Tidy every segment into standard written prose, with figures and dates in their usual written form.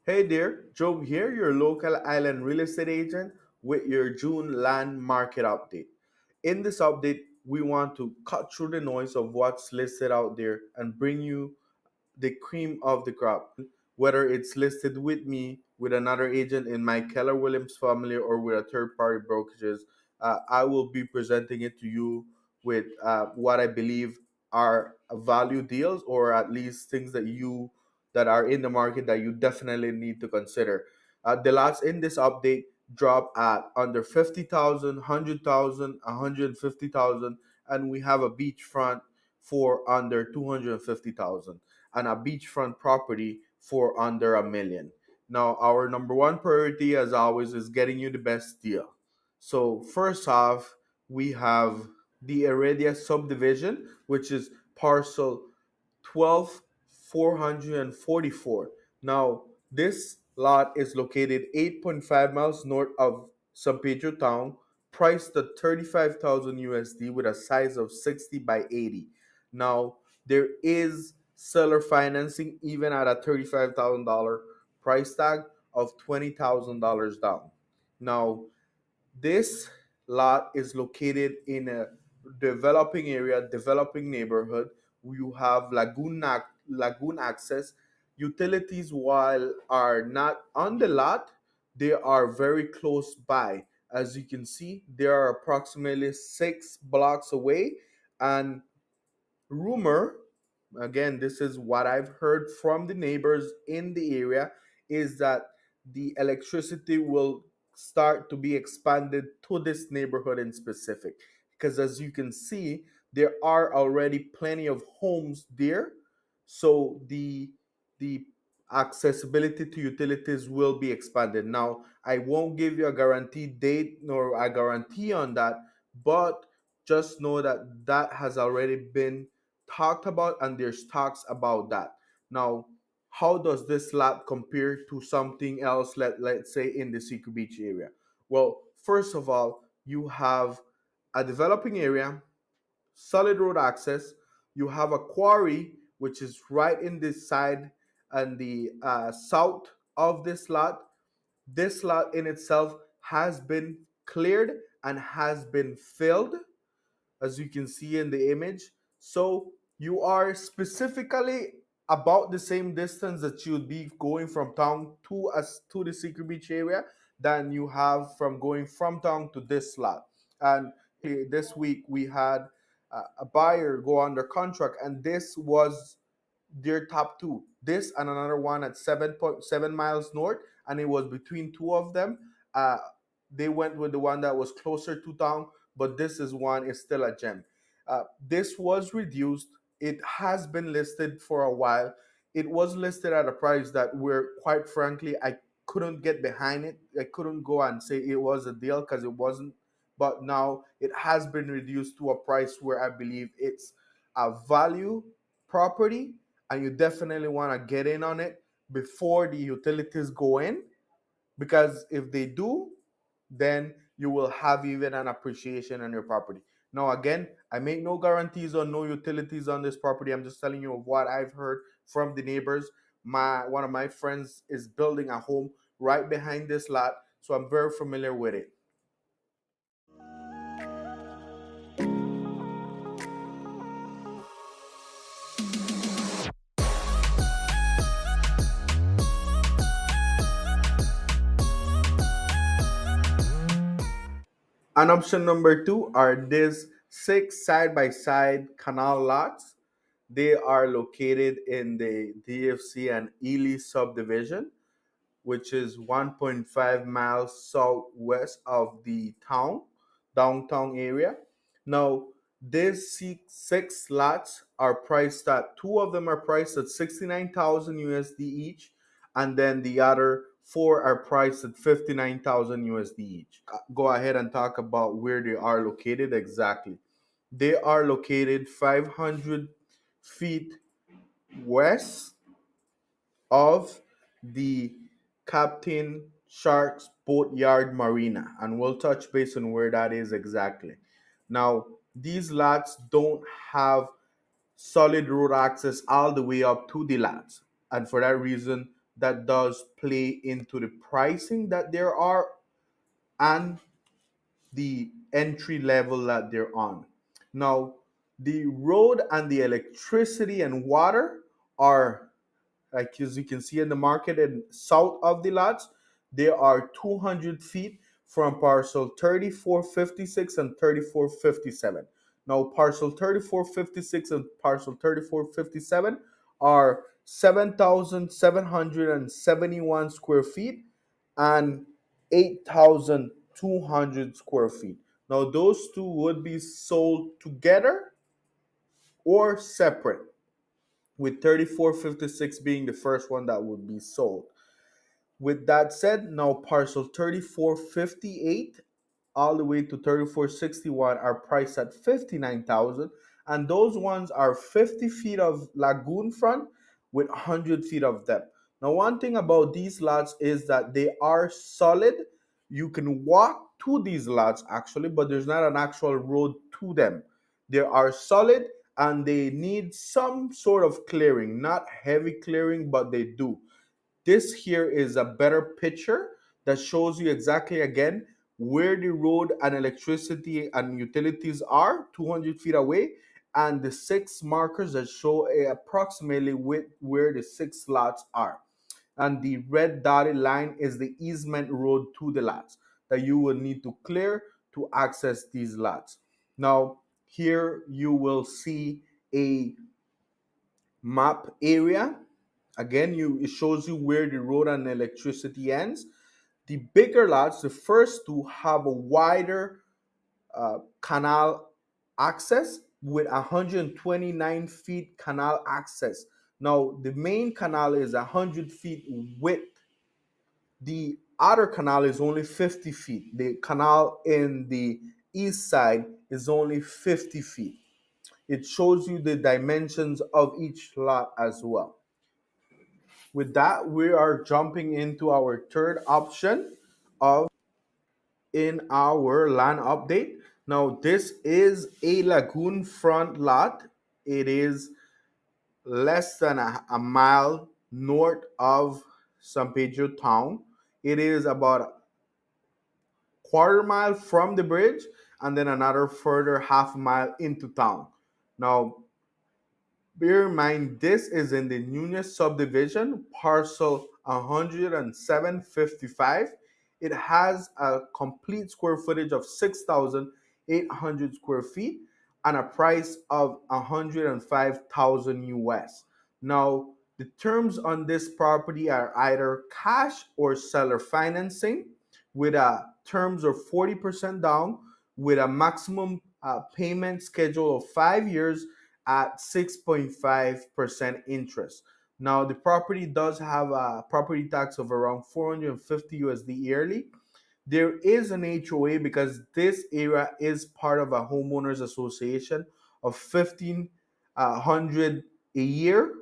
Hey there, Joe here, your local island real estate agent with your June land market update. In this update, we want to cut through the noise of what's listed out there and bring you the cream of the crop, whether it's listed with me, with another agent in my Keller Williams family, or with a third party brokerages. I will be presenting it to you with what I believe are value deals, or at least things that are in the market that you definitely need to consider. The lots in this update drop at under 50,000, 100,000, 150,000, and we have a beachfront for under 250,000 and a beachfront property for under a million. Now, our number one priority, as always, is getting you the best deal. So, first off, we have the Iridia subdivision, which is parcel 12,444. Now, this lot is located 8.5 miles north of San Pedro town, priced at 35,000 USD with a size of 60 by 80. Now, there is seller financing even at a $35,000 price tag of $20,000 down. Now, this lot is located in a developing area, developing neighborhood. You have lagoon access. Utilities, while are not on the lot, they are very close by. As you can see, they are approximately 6 blocks away, and rumor, again, this is what I've heard from the neighbors in the area, is that the electricity will start to be expanded to this neighborhood in specific, because as you can see, there are already plenty of homes there. So the accessibility to utilities will be expanded. Now, I won't give you a guaranteed date nor a guarantee on that, but just know that that has already been talked about, and there's talks about that. Now, how does this lab compare to something else, let's say in the Secret Beach area? Well, first of all, you have a developing area, solid road access. You have a quarry, which is right in this side and the south of this lot. This lot in itself has been cleared and has been filled, as you can see in the image. So you are specifically about the same distance that you would be going from town to us to the Secret Beach area than you have from going from town to this slot. And this week we had a buyer go under contract, and this was their top two. This and another one at 7.7 miles north, and it was between two of them. Uh, they went with the one that was closer to town, but this is one is still a gem. This was reduced. It has been listed for a while. It was listed at a price that we're quite frankly I couldn't get behind it. I couldn't go and say it was a deal because it wasn't. But now it has been reduced to a price where I believe it's a value property, and you definitely want to get in on it before the utilities go in, because if they do, then you will have even an appreciation on your property. Now, again, I make no guarantees on no utilities on this property. I'm just telling you of what I've heard from the neighbors. My one of my friends is building a home right behind this lot, so I'm very familiar with it. And option number two are these six side by side canal lots. They are located in the DFC and Ely subdivision, which is 1.5 miles southwest of the downtown area. Now, these six lots are priced at, two of them are priced at 69,000 USD each, and then the other four are priced at 59,000 USD each. Go ahead and talk about where they are located exactly. They are located 500 feet west of the Captain Shark's Boatyard Marina, and we'll touch base on where that is exactly. Now, these lots don't have solid road access all the way up to the lots, and for that reason, that does play into the pricing that there are and the entry level that they're on. Now, the road and the electricity and water are, like as you can see in the market and south of the lots, they are 200 feet from parcel 3456 and 3457. Now, parcel 3456 and parcel 3457 are 7,771 square feet and 8,200 square feet. Now, those two would be sold together or separate, with 3456 being the first one that would be sold. With that said, now parcel 3458 all the way to 3461 are priced at 59,000, and those ones are 50 feet of lagoon front with 100 feet of depth. Now, one thing about these lots is that they are solid. You can walk to these lots actually, but there's not an actual road to them. They are solid and they need some sort of clearing, not heavy clearing, but they do. This here is a better picture that shows you exactly again where the road and electricity and utilities are 200 feet away, and the six markers that show approximately where the six lots are. And the red dotted line is the easement road to the lots that you will need to clear to access these lots. Now, here you will see a map area. Again, it shows you where the road and electricity ends. The bigger lots, the first two, have a wider canal access with 129 feet canal access. Now, the main canal is 100 feet width. The outer canal is only 50 feet. The canal in the east side is only 50 feet. It shows you the dimensions of each lot as well. With that, we are jumping into our third option of in our land update. Now, this is a lagoon front lot. It is less than a mile north of San Pedro town. It is about a quarter mile from the bridge and then another further half mile into town. Now, bear in mind, this is in the Nunez subdivision, parcel 10755. It has a complete square footage of 6,800 square feet and a price of 105,000 US. Now, the terms on this property are either cash or seller financing with a terms of 40% down with a maximum payment schedule of 5 years at 6.5% interest. Now, the property does have a property tax of around 450 USD yearly. There is an HOA because this area is part of a homeowners association of 1,500 a year,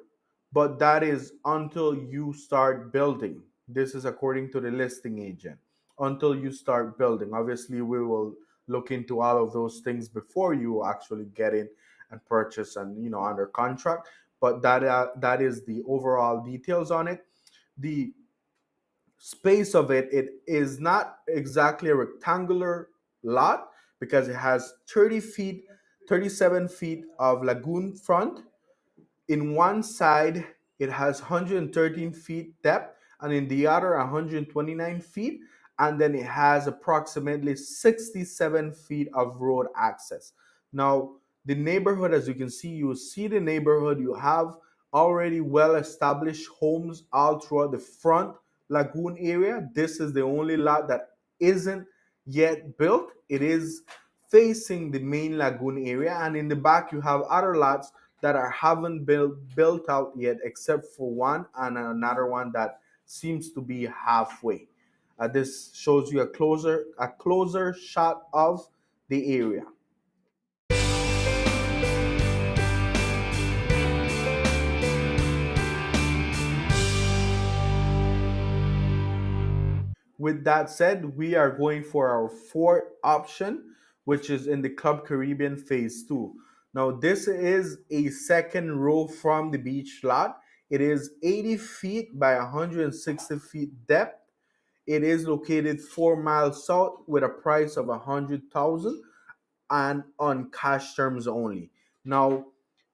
but that is until you start building. This is according to the listing agent. Until you start building. Obviously, we will look into all of those things before you actually get in and purchase and under contract. But that is the overall details on it. The space of it is not exactly a rectangular lot because it has 30 feet 37 feet of lagoon front. In one side it has 113 feet depth and in the other 129 feet, and then it has approximately 67 feet of road access. Now, the neighborhood, as you can see, you see the neighborhood, you have already well established homes all throughout the front lagoon area. This is the only lot that isn't yet built. It is facing the main lagoon area, and in the back you have other lots that are haven't built out yet, except for one and another one that seems to be halfway. This shows you a closer shot of the area. With that said, we are going for our fourth option, which is in the Club Caribbean Phase 2. Now, this is a second row from the beach lot. It is 80 feet by 160 feet depth. It is located 4 miles south with a price of 100,000 and on cash terms only. Now,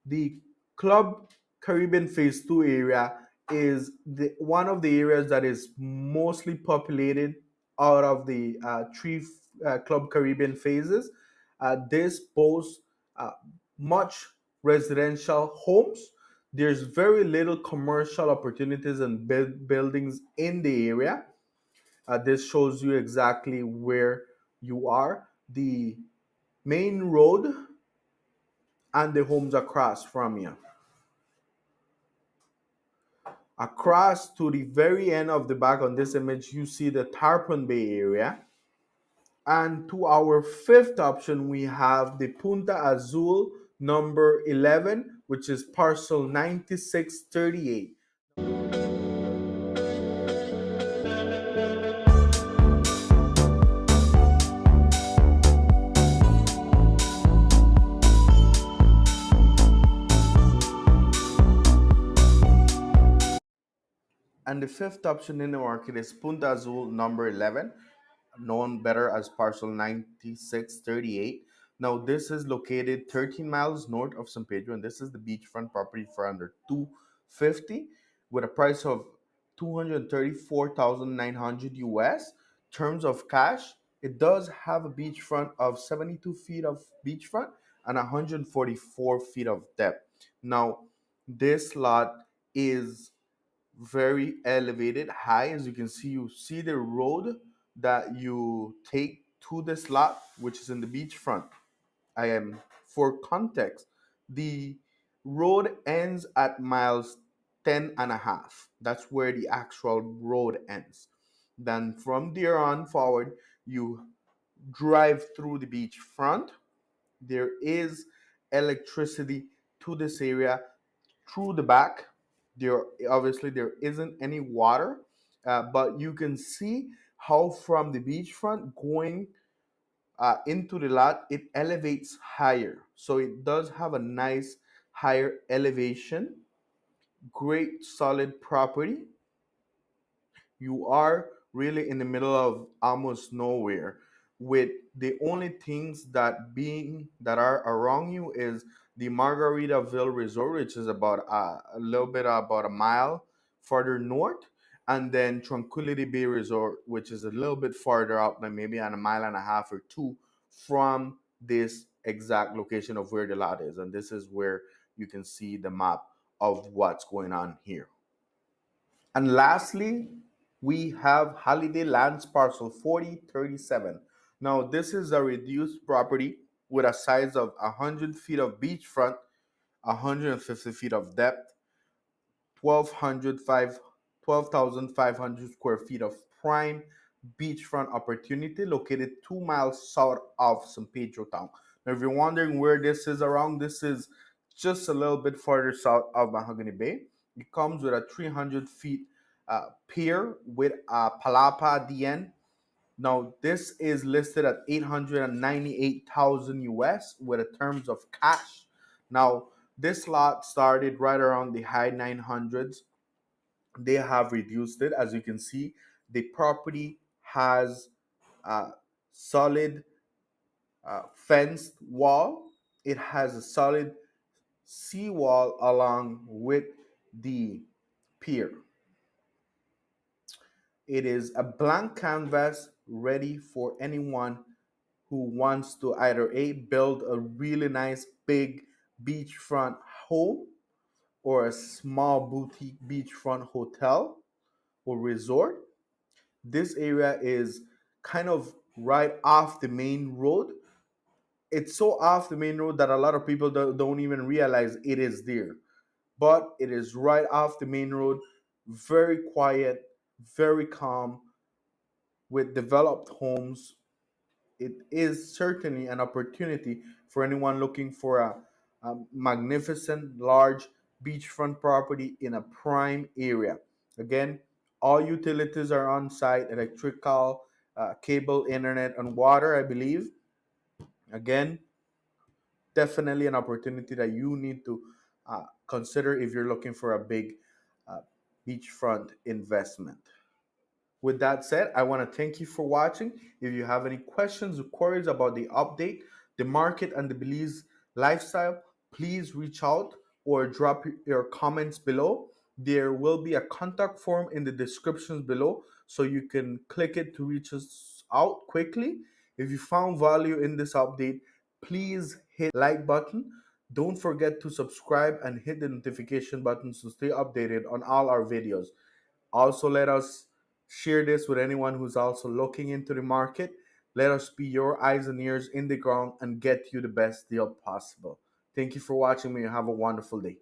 the Club Caribbean Phase 2 area is one of the areas that is mostly populated out of the three Club Caribbean phases. This boasts uh, much residential homes. There's very little commercial opportunities and buildings in the area. This shows you exactly where you are. The main road and the homes across from you. Across to the very end of the back on this image, you see the Tarpon Bay area. And to our fifth option, we have the Punta Azul number 11, which is parcel 9638. And the fifth option in the market is Punta Azul number 11, known better as parcel 9638. Now, this is located 13 miles north of San Pedro, and this is the beachfront property for under 250 with a price of 234,900 US. Terms of cash, it does have a beachfront of 72 feet of beachfront and 144 feet of depth. Now, this lot is very elevated, high. As you can see, you see the road that you take to this lot, which is in the beachfront. I am For context, the road ends at miles 10 and a half. That's where the actual road ends. Then from there on forward, you drive through the beachfront. There is electricity to this area through the back. There obviously there isn't any water, but you can see how from the beachfront going into the lot it elevates higher. So it does have a nice higher elevation. Great solid property. You are really in the middle of almost nowhere, with the only things that are around you is the Margaritaville Resort, which is about a little bit about a mile farther north, and then Tranquility Bay Resort, which is a little bit farther out, like maybe on a mile and a half or two from this exact location of where the lot is. And this is where you can see the map of what's going on here. And lastly, we have Holiday Lands Parcel 4037. Now, this is a reduced property with a size of 100 feet of beachfront, 150 feet of depth, 12,500 square feet of prime beachfront opportunity located 2 miles south of San Pedro town. Now, if you're wondering where this is around, this is just a little bit farther south of Mahogany Bay. It comes with a 300 feet pier with a palapa at the end. Now, this is listed at 898,000 US with a terms of cash. Now, this lot started right around the high 900s. They have reduced it. As you can see, the property has a solid fenced wall. It has a solid seawall along with the pier. It is a blank canvas ready for anyone who wants to either A, build a really nice big beachfront home or a small boutique beachfront hotel or resort. This area is kind of right off the main road. It's so off the main road that a lot of people don't even realize it is there. But it is right off the main road, very quiet, very calm, with developed homes. It is certainly an opportunity for anyone looking for a magnificent, large beachfront property in a prime area. Again, all utilities are on site: electrical, cable, internet, and water, I believe. Again, definitely an opportunity that you need to consider if you're looking for a big beachfront investment. With that said, I want to thank you for watching. If you have any questions or queries about the update, the market, and the Belize lifestyle, please reach out or drop your comments below. There will be a contact form in the descriptions below, so you can click it to reach us out quickly. If you found value in this update, please hit like button. Don't forget to subscribe and hit the notification button to stay updated on all our videos. Also, let us share this with anyone who's also looking into the market. Let us be your eyes and ears in the ground and get you the best deal possible. Thank you for watching me. Have a wonderful day.